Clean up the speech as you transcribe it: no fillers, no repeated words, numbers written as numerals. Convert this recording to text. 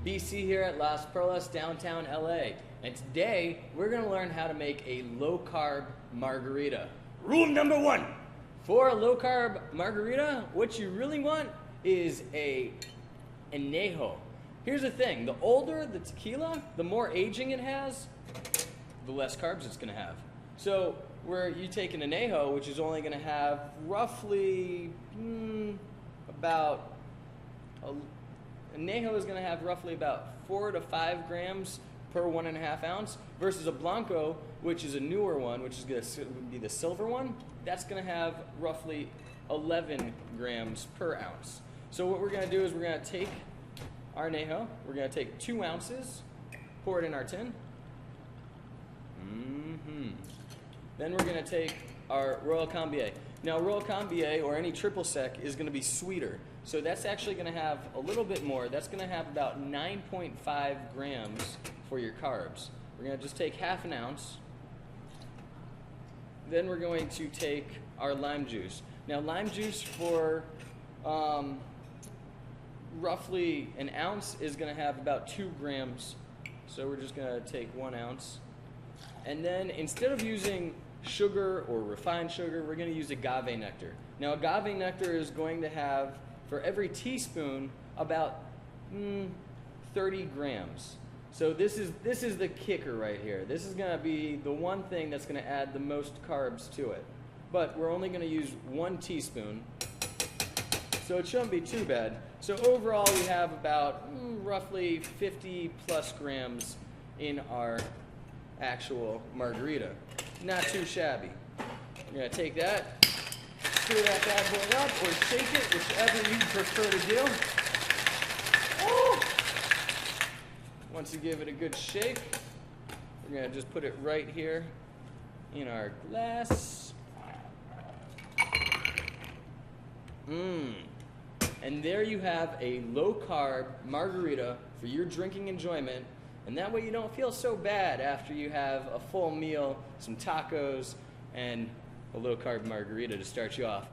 BC here at Las Perlas, downtown LA. And today, we're gonna learn how to make a low-carb margarita. Rule number one, for a low-carb margarita, what you really want is a añejo. Here's the thing, the older the tequila, the more aging it has, the less carbs it's gonna have. So, where you take an añejo, which is only gonna have roughly añejo is going to have roughly about 4 to 5 grams per 1.5 ounce versus a blanco, which is a newer one, which is going to be the silver one. That's going to have roughly 11 grams per ounce. So what we're going to do is we're going to take our añejo, we're going to take 2 ounces, pour it in our tin. Then we're going to take our Royal Combier. Now Royal Combier or any triple sec is going to be sweeter. So that's actually going to have a little bit more. That's going to have about 9.5 grams for your carbs. We're going to just take half an ounce. Then we're going to take our lime juice. Now lime juice for roughly an ounce is going to have about 2 grams. So we're just going to take 1 ounce. And then instead of using sugar or refined sugar, we're going to use agave nectar. Now agave nectar is going to have, for every teaspoon, about 30 grams. So this is the kicker right here. This is going to be the one thing that's going to add the most carbs to it. But we're only going to use 1 teaspoon, so it shouldn't be too bad. So overall we have about roughly 50 plus grams in our actual margarita. Not too shabby. We're going to take that, stir that bad boy up, or shake it, whichever you prefer to do. Oh! Once you give it a good shake, we're going to just put it right here in our glass. And there you have a low-carb margarita for your drinking enjoyment. And that way you don't feel so bad after you have a full meal, some tacos, and a low-carb margarita to start you off.